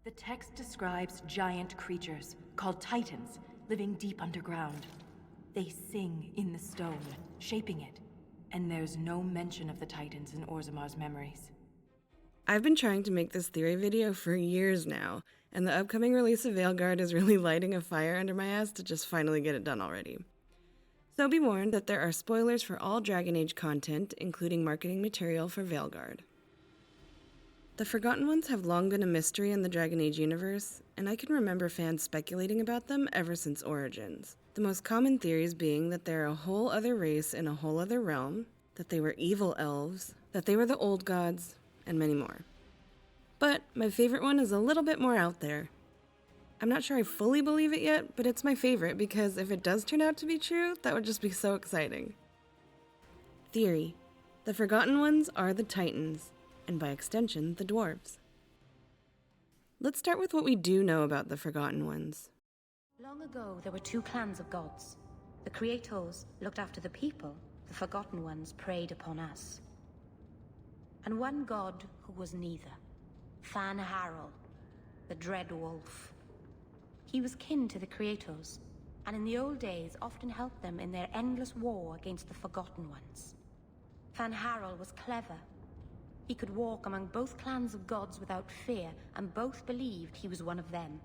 The text describes giant creatures, called Titans, living deep underground. They sing in the stone, shaping it. And there's no mention of the Titans in Orzammar's memories. I've been trying to make this theory video for years now, and the upcoming release of Veilguard is really lighting a fire under my ass to just finally get it done already. So be warned that there are spoilers for all Dragon Age content, including marketing material for Veilguard. The Forgotten Ones have long been a mystery in the Dragon Age universe, and I can remember fans speculating about them ever since Origins. The most common theories being that they're a whole other race in a whole other realm, that they were evil elves, that they were the old gods, and many more. But my favorite one is a little bit more out there. I'm not sure I fully believe it yet, but it's my favorite because if it does turn out to be true, that would just be so exciting. Theory: the Forgotten Ones are the Titans, and by extension, the dwarves. Let's start with what we do know about the Forgotten Ones. Long ago, there were two clans of gods. The Creators looked after the people, the Forgotten Ones preyed upon us. And one god who was neither. Fen'Harel, the Dread Wolf. He was kin to the Creators, and in the old days often helped them in their endless war against the Forgotten Ones. Fen'Harel was clever. He could walk among both clans of gods without fear, and both believed he was one of them.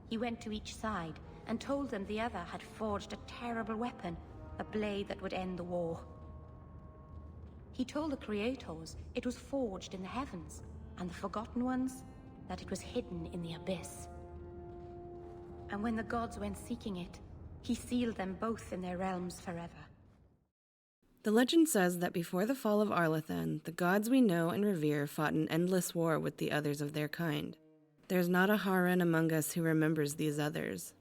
He went to each side and told them the other had forged a terrible weapon, a blade that would end the war. He told the Creators it was forged in the heavens, and the Forgotten Ones that it was hidden in the abyss. And when the gods went seeking it, he sealed them both in their realms forever. The legend says that before the fall of Arlathan, the gods we know and revere fought an endless war with the others of their kind. There's not a Harren among us who remembers these others.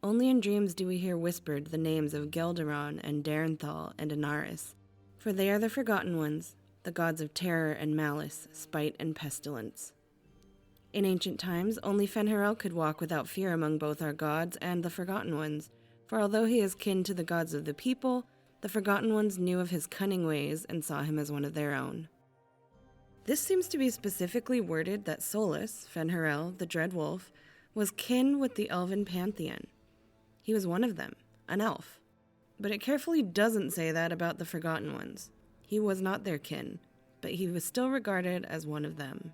Only in dreams do we hear whispered the names of Gelderon and Darenthal and Inaris, for they are the Forgotten Ones, the gods of terror and malice, spite and pestilence. In ancient times, only Fen'Harel could walk without fear among both our gods and the Forgotten Ones, for although he is kin to the gods of the people, the Forgotten Ones knew of his cunning ways and saw him as one of their own. This seems to be specifically worded that Solus, Fen'Harel, the Dread Wolf, was kin with the Elven pantheon. He was one of them, an elf. But it carefully doesn't say that about the Forgotten Ones. He was not their kin, but he was still regarded as one of them.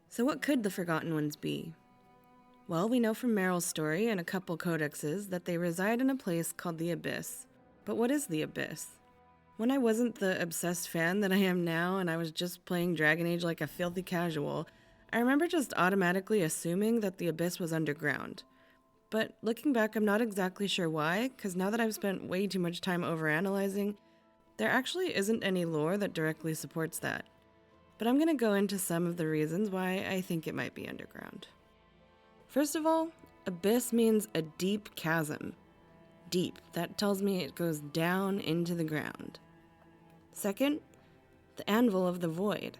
So what could the Forgotten Ones be? Well, we know from Meryl's story and a couple codexes that they reside in a place called the Abyss. But what is the Abyss? When I wasn't the obsessed fan that I am now and I was just playing Dragon Age like a filthy casual, I remember just automatically assuming that the Abyss was underground. But looking back, I'm not exactly sure why, because now that I've spent way too much time overanalyzing, there actually isn't any lore that directly supports that. But I'm going to go into some of the reasons why I think it might be underground. First of all, Abyss means a deep chasm. Deep, that tells me it goes down into the ground. Second, the Anvil of the Void.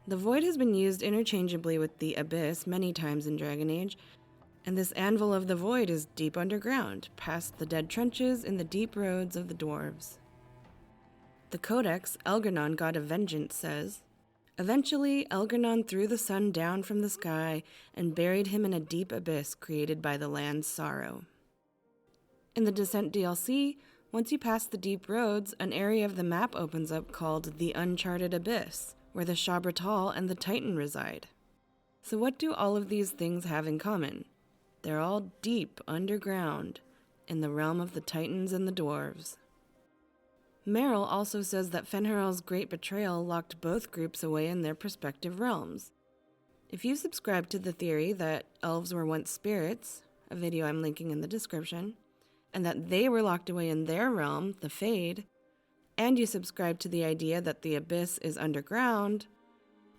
The Void has been used interchangeably with the Abyss many times in Dragon Age, and this Anvil of the Void is deep underground, past the dead trenches in the deep roads of the dwarves. The Codex, Elgernon, God of Vengeance, says, "Eventually, Elgernon threw the sun down from the sky and buried him in a deep abyss created by the land's sorrow." In the Descent DLC, once you pass the deep roads, an area of the map opens up called the Uncharted Abyss, where the Shabratal and the Titan reside. So what do all of these things have in common? They're all deep underground, in the realm of the Titans and the dwarves. Meryl also says that Fen'Harel's great betrayal locked both groups away in their respective realms. If you subscribe to the theory that elves were once spirits, a video I'm linking in the description, and that they were locked away in their realm, the Fade, and you subscribe to the idea that the Abyss is underground,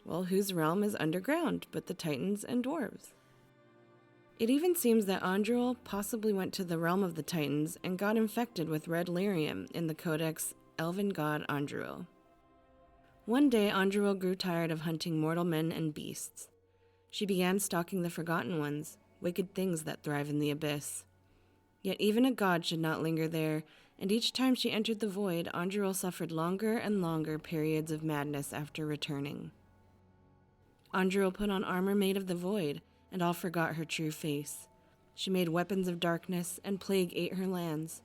well, whose realm is underground but the Titans and dwarves? It even seems that Andruil possibly went to the realm of the Titans and got infected with red lyrium in the Codex Elven God Andruil. One day, Andruil grew tired of hunting mortal men and beasts. She began stalking the Forgotten Ones, wicked things that thrive in the Abyss. Yet even a god should not linger there, and each time she entered the Void, Andruil suffered longer and longer periods of madness after returning. Andruil put on armor made of the void, and all forgot her true face. She made weapons of darkness, and plague ate her lands.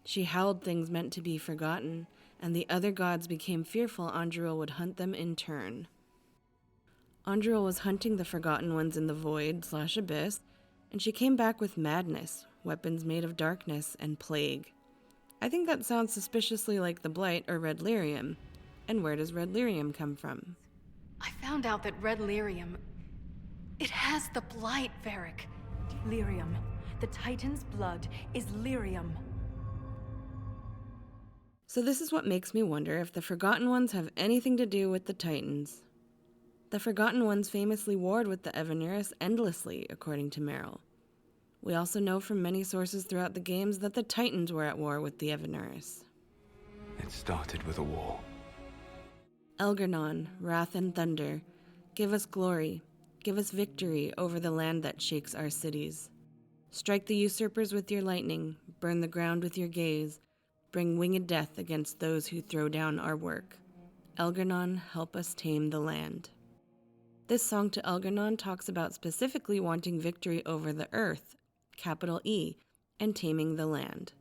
She howled things meant to be forgotten, and the other gods became fearful Andruil would hunt them in turn. Andruil was hunting the forgotten ones in the void/abyss, and she came back with madness, weapons made of darkness, and plague. I think that sounds suspiciously like the Blight or Red Lyrium. And where does Red Lyrium come from? I found out that Red Lyrium... it has the blight, Varric. Lyrium. The Titan's blood is Lyrium. So this is what makes me wonder if the Forgotten Ones have anything to do with the Titans. The Forgotten Ones famously warred with the Evanuris endlessly, according to Merrill. We also know from many sources throughout the games that the Titans were at war with the Evanuris. It started with a war. Elgarnon, wrath and thunder, give us glory, give us victory over the land that shakes our cities. Strike the usurpers with your lightning, burn the ground with your gaze, bring winged death against those who throw down our work. Elgarnon, help us tame the land. This song to Elgarnon talks about specifically wanting victory over the earth, capital E, and taming the land.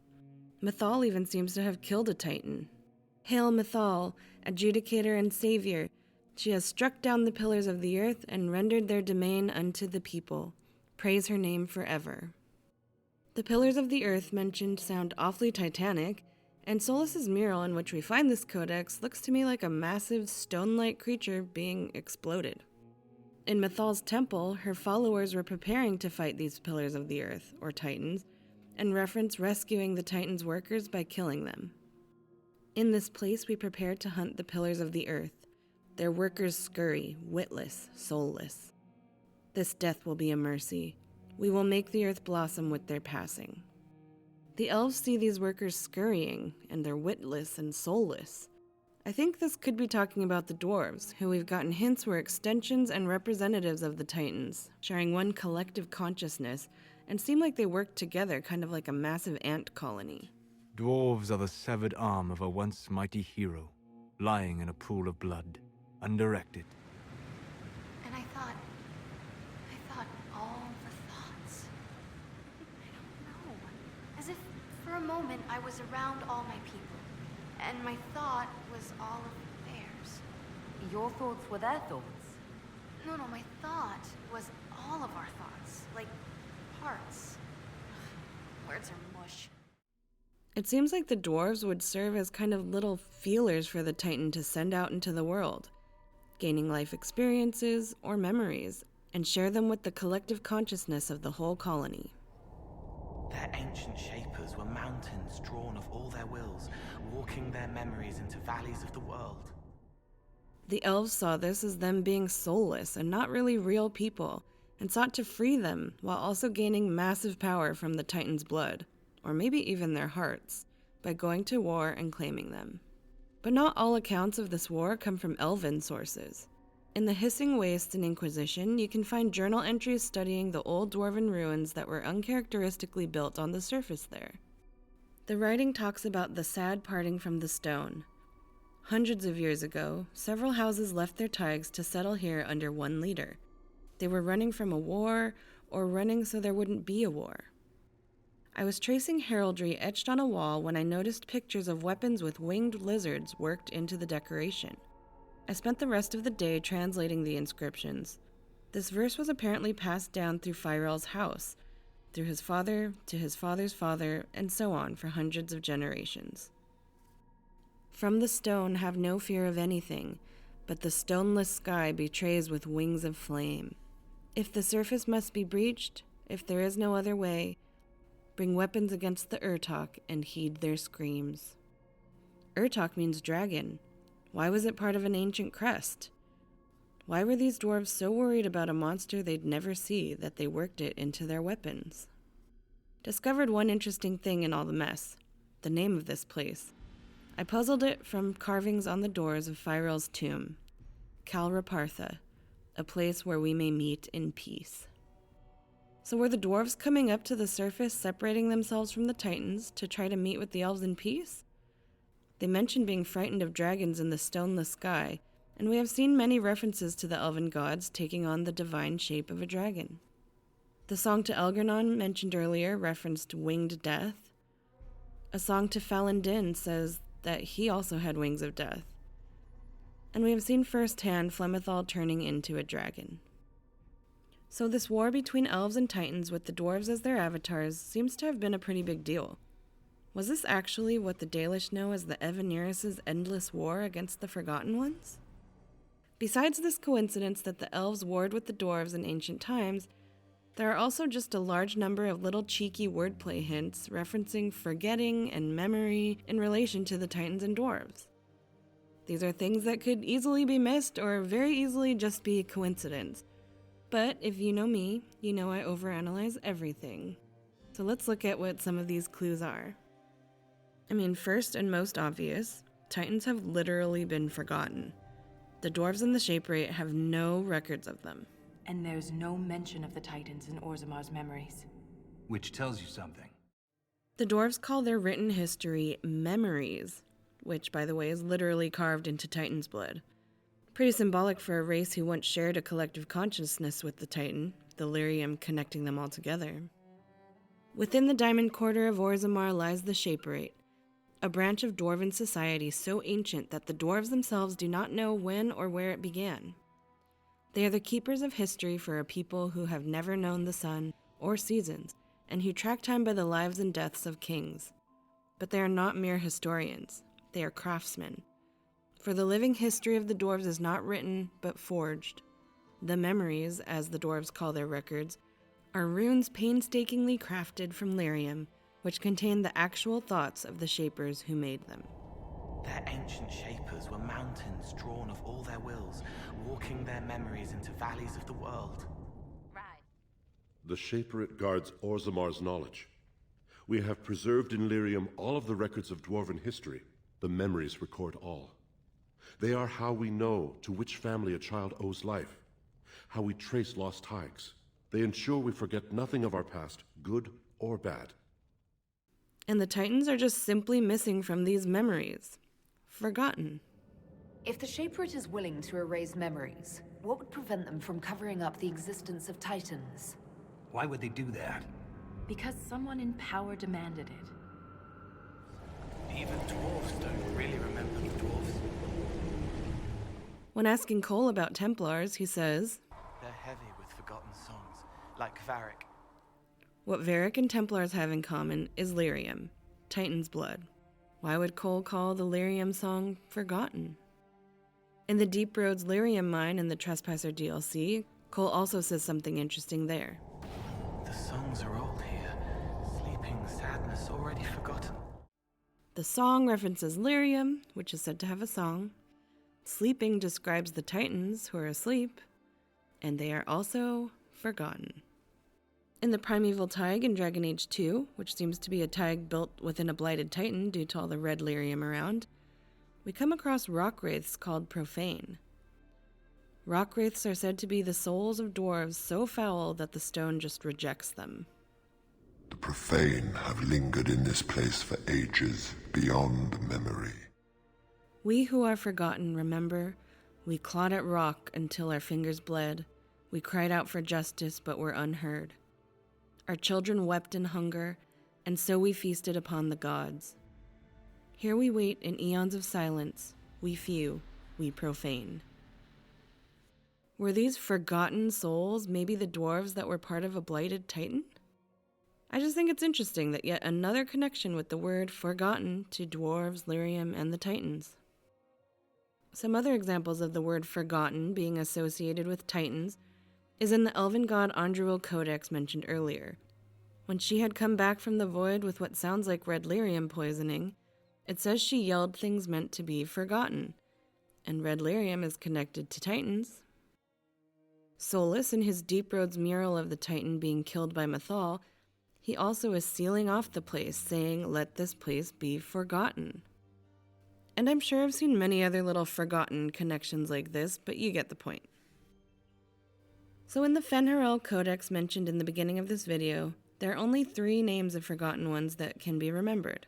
Mythal even seems to have killed a Titan. Hail Mythal, adjudicator and savior. She has struck down the pillars of the earth and rendered their domain unto the people. Praise her name forever. The pillars of the earth mentioned sound awfully titanic, and Solas's mural in which we find this codex looks to me like a massive stone-like creature being exploded. In Mythal's temple, her followers were preparing to fight these pillars of the earth, or titans, and reference rescuing the titans' workers by killing them. In this place we prepare to hunt the pillars of the earth. Their workers scurry, witless, soulless. This death will be a mercy. We will make the earth blossom with their passing. The elves see these workers scurrying, and they're witless and soulless. I think this could be talking about the dwarves, who we've gotten hints were extensions and representatives of the titans, sharing one collective consciousness, and seem like they work together, kind of like a massive ant colony. Dwarves are the severed arm of a once mighty hero, lying in a pool of blood, undirected. And I thought all the thoughts. I don't know. As if for a moment I was around all my people, and my thought was all of theirs. Your thoughts were their thoughts? No, my thought was all of our thoughts, like parts. Words are mush. It seems like the dwarves would serve as kind of little feelers for the Titan to send out into the world, gaining life experiences or memories, and share them with the collective consciousness of the whole colony. Their ancient shapers were mountains drawn of all their wills, walking their memories into valleys of the world. The elves saw this as them being soulless and not really real people, and sought to free them while also gaining massive power from the Titan's blood, or maybe even their hearts, by going to war and claiming them. But not all accounts of this war come from Elven sources. In the Hissing Waste and Inquisition, you can find journal entries studying the old dwarven ruins that were uncharacteristically built on the surface there. The writing talks about the sad parting from the stone. Hundreds of years ago, several houses left their taigs to settle here under one leader. They were running from a war, or running so there wouldn't be a war. I was tracing heraldry etched on a wall when I noticed pictures of weapons with winged lizards worked into the decoration. I spent the rest of the day translating the inscriptions. This verse was apparently passed down through Fen'Harel's house, through his father to his father's father, and so on for hundreds of generations. From the stone have no fear of anything, but the stoneless sky betrays with wings of flame. If the surface must be breached, if there is no other way, bring weapons against the Urtok and heed their screams. Urtok means dragon. Why was it part of an ancient crest? Why were these dwarves so worried about a monster they'd never see that they worked it into their weapons? Discovered one interesting thing in all the mess, the name of this place. I puzzled it from carvings on the doors of Fen'Harel's tomb, Kalrapartha, a place where we may meet in peace. So were the dwarves coming up to the surface, separating themselves from the Titans to try to meet with the elves in peace? They mentioned being frightened of dragons in the stoneless sky, And we have seen many references to the elven gods taking on the divine shape of a dragon. The song to Elgernon mentioned earlier referenced winged death. A song to Falindin says that he also had wings of death. And we have seen firsthand Flemethal turning into a dragon. So this war between elves and titans with the dwarves as their avatars seems to have been a pretty big deal. Was this actually what the Dalish know as the Evanuris' endless war against the Forgotten Ones? Besides this coincidence that the elves warred with the dwarves in ancient times, there are also just a large number of little cheeky wordplay hints referencing forgetting and memory in relation to the titans and dwarves. These are things that could easily be missed or very easily just be coincidence. But if you know me, you know I overanalyze everything. So let's look at what some of these clues are. I mean, first and most obvious, titans have literally been forgotten. The dwarves and the Shaperate have no records of them. And there's no mention of the titans in Orzamar's memories. Which tells you something. The dwarves call their written history memories, which, by the way, is literally carved into Titan's blood. Pretty symbolic for a race who once shared a collective consciousness with the Titan, the Lyrium connecting them all together. Within the Diamond Quarter of Orzammar lies the Shaperate, a branch of dwarven society so ancient that the dwarves themselves do not know when or where it began. They are the keepers of history for a people who have never known the sun or seasons, and who track time by the lives and deaths of kings. But they are not mere historians, they are craftsmen. For the living history of the dwarves is not written, but forged. The memories, as the dwarves call their records, are runes painstakingly crafted from Lyrium, which contain the actual thoughts of the shapers who made them. Their ancient shapers were mountains drawn of all their wills, walking their memories into valleys of the world. Right. The Shaperate guards Orzamar's knowledge. We have preserved in Lyrium all of the records of dwarven history. The memories record all. They are how we know to which family a child owes life, how we trace lost ties. They ensure we forget nothing of our past, good or bad. And the Titans are just simply missing from these memories. Forgotten. If the Shaperate is willing to erase memories, what would prevent them from covering up the existence of Titans? Why would they do that? Because someone in power demanded it. Even dwarves don't really remember the dwarves. When asking Cole about Templars, he says, They're heavy with forgotten songs, like Varric. what Varric and Templars have in common is Lyrium, Titan's blood. Why would Cole call the Lyrium song Forgotten? In the Deep Roads Lyrium mine in the Trespasser DLC, Cole also says something interesting there. The songs are old here, sleeping sadness already forgotten. The song references Lyrium, which is said to have a song. Sleeping describes the Titans, who are asleep, and they are also forgotten. In the Primeval Tig in Dragon Age 2, which seems to be a Tig built within a blighted Titan due to all the red Lyrium around, we come across rock wraiths called Profane. Rock wraiths are said to be the souls of dwarves so foul that the stone just rejects them. The profane have lingered in this place for ages, beyond memory. We who are forgotten remember, we clawed at rock until our fingers bled. We cried out for justice, but were unheard. Our children wept in hunger, and so we feasted upon the gods. Here we wait in eons of silence, we few, we profane. Were these forgotten souls maybe the dwarves that were part of a blighted Titan? I just think it's interesting that yet another connection with the word forgotten to dwarves, Lyrium, and the Titans. Some other examples of the word forgotten being associated with Titans is in the Elven god Andruil Codex mentioned earlier. When she had come back from the void with what sounds like red Lyrium poisoning, it says she yelled things meant to be forgotten, and red Lyrium is connected to Titans. Solus, in his Deep Roads mural of the Titan being killed by Mathal, he also is sealing off the place, saying, "Let this place be forgotten." And I'm sure I've seen many other little forgotten connections like this, but you get the point. So in the Fen'Harel Codex mentioned in the beginning of this video, there are only 3 names of forgotten ones that can be remembered: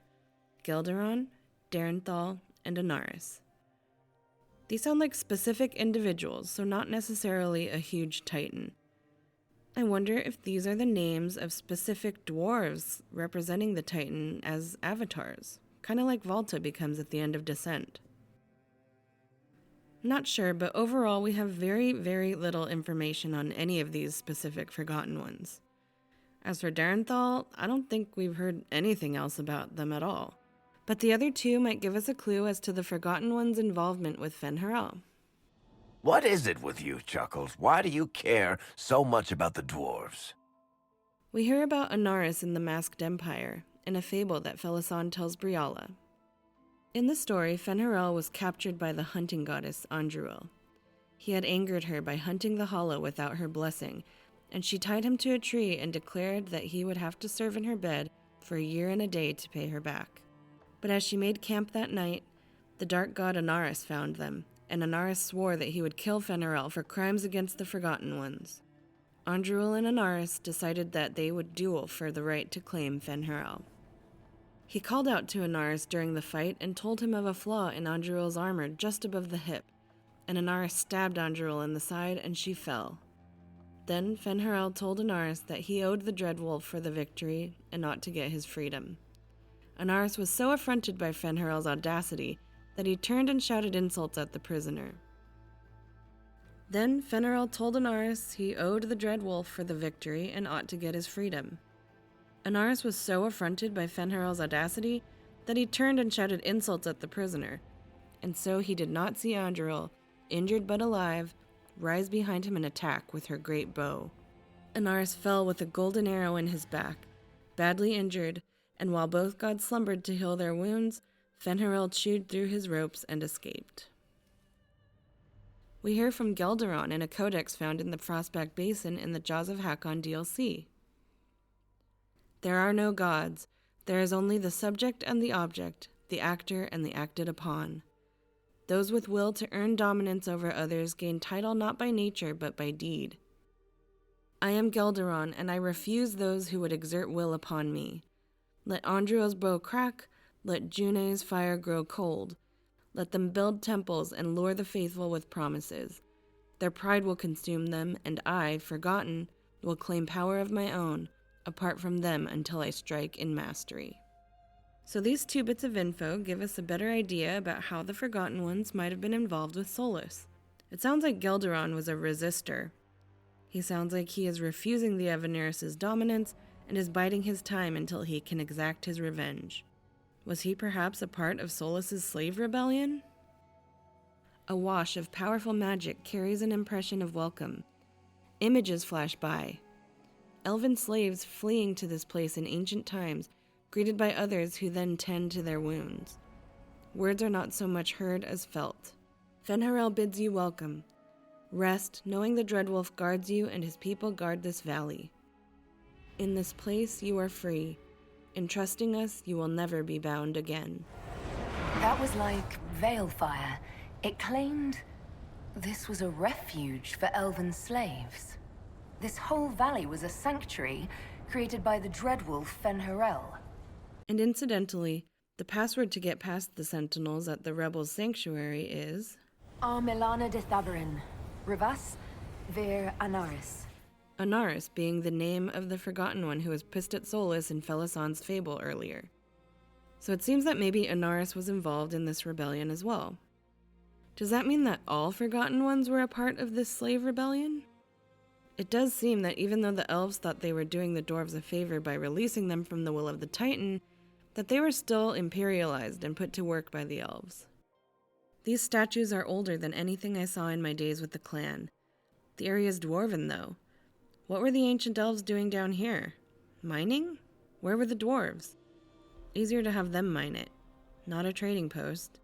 Gelderon, Darenthal, and Anaris. These sound like specific individuals, so not necessarily a huge titan. I wonder if these are the names of specific dwarves representing the titan as avatars, kind of like Volta becomes at the end of Descent. Not sure, but overall we have very, very little information on any of these specific Forgotten Ones. As for Darenthal, I don't think we've heard anything else about them at all. But the other two might give us a clue as to the Forgotten One's involvement with Fen'Harel. What is it with you, Chuckles? Why do you care so much about the dwarves? We hear about Evanuris in the Masked Empire, in a fable that Felisan tells Briala. In the story, Fen'Harel was captured by the hunting goddess Andruil. He had angered her by hunting the Hollow without her blessing, and she tied him to a tree and declared that he would have to serve in her bed for a year and a day to pay her back. But as she made camp that night, the dark god Evanuris found them, and Evanuris swore that he would kill Fen'Harel for crimes against the Forgotten Ones. Andruil and Evanuris decided that they would duel for the right to claim Fen'Harel. He called out to Evanuris during the fight and told him of a flaw in Andruil's armor just above the hip, and Evanuris stabbed Andruil in the side and she fell. Then Fen'Harel told Evanuris that he owed the Dreadwolf for the victory and ought to get his freedom. Evanuris was so affronted by Fen'Harel's audacity that he turned and shouted insults at the prisoner. Then Fen'Harel told Evanuris he owed the Dreadwolf for the victory and ought to get his freedom. Evanuris was so affronted by Fen'Harel's audacity that he turned and shouted insults at the prisoner, and so he did not see Andruil, injured but alive, rise behind him and attack with her great bow. Evanuris fell with a golden arrow in his back, badly injured, and while both gods slumbered to heal their wounds, Fen'Harel chewed through his ropes and escaped. We hear from Gelderon in a codex found in the Frostback Basin in the Jaws of Hakon DLC. There are no gods, there is only the subject and the object, the actor and the acted upon. Those with will to earn dominance over others gain title not by nature but by deed. I am Gelderon, and I refuse those who would exert will upon me. Let Andruil's bow crack, let June's fire grow cold. Let them build temples and lure the faithful with promises. Their pride will consume them, and I, forgotten, will claim power of my own, apart from them until I strike in mastery. So these two bits of info give us a better idea about how the Forgotten Ones might have been involved with Solus. It sounds like Gelderon was a resistor. He sounds like he is refusing the Evanuris' dominance and is biding his time until he can exact his revenge. Was he perhaps a part of Solus' slave rebellion? A wash of powerful magic carries an impression of welcome. Images flash by. Elven slaves fleeing to this place in ancient times, greeted by others who then tend to their wounds. Words are not so much heard as felt. Fen'Harel bids you welcome. Rest, knowing the Dreadwolf guards you and his people guard this valley. In this place you are free. In trusting us, you will never be bound again. That was like Veilfire. It claimed this was a refuge for elven slaves. This whole valley was a sanctuary created by the Dreadwolf Fen'Harel. And incidentally, the password to get past the Sentinels at the Rebels' sanctuary is Armelana de Thabarin, Rivas Ver Evanuris. Evanuris being the name of the Forgotten One who was pissed at Solus in Felisan's fable earlier. So it seems that maybe Evanuris was involved in this rebellion as well. Does that mean that all Forgotten Ones were a part of this slave rebellion? It does seem that even though the elves thought they were doing the dwarves a favor by releasing them from the will of the Titan, that they were still imperialized and put to work by the elves. These statues are older than anything I saw in my days with the clan. The area is dwarven, though. What were the ancient elves doing down here? Mining? Where were the dwarves? Easier to have them mine it. Not a trading post.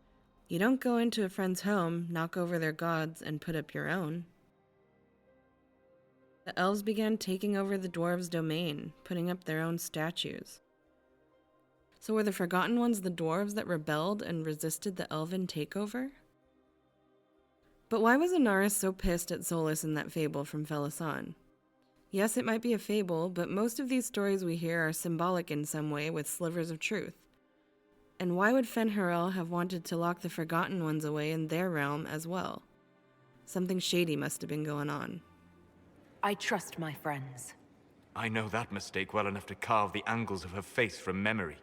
You don't go into a friend's home, knock over their gods, and put up your own. The elves began taking over the dwarves' domain, putting up their own statues. So were the Forgotten Ones the dwarves that rebelled and resisted the elven takeover? But why was Evanuris so pissed at Solus in that fable from Felisan? Yes, it might be a fable, but most of these stories we hear are symbolic in some way with slivers of truth. And why would Fen'Harel have wanted to lock the Forgotten Ones away in their realm as well? Something shady must have been going on. I trust my friends. I know that mistake well enough to carve the angles of her face from memory.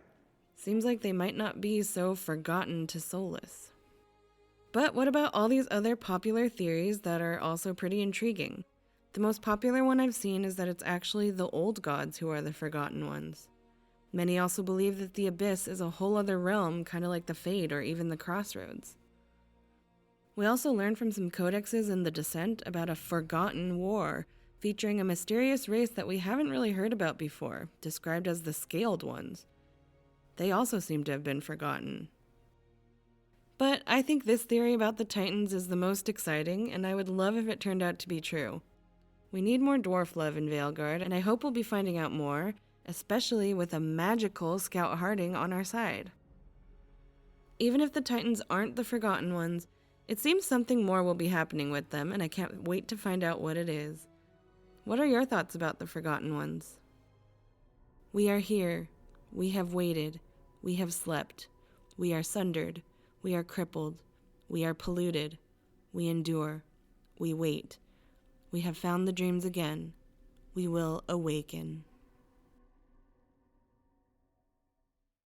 Seems like they might not be so forgotten to soulless. But what about all these other popular theories that are also pretty intriguing? The most popular one I've seen is that it's actually the old gods who are the Forgotten Ones. Many also believe that the Abyss is a whole other realm, kind of like the Fade or even the Crossroads. We also learned from some codexes in the Descent about a Forgotten War, featuring a mysterious race that we haven't really heard about before, described as the Scaled Ones. They also seem to have been forgotten. But I think this theory about the Titans is the most exciting, and I would love if it turned out to be true. We need more dwarf love in Veilguard, and I hope we'll be finding out more, especially with a magical Scout Harding on our side. Even if the Titans aren't the Forgotten Ones, it seems something more will be happening with them, and I can't wait to find out what it is. What are your thoughts about the Forgotten Ones? We are here. We have waited. We have slept. We are sundered. We are crippled. We are polluted. We endure. We wait. We have found the dreams again. We will awaken.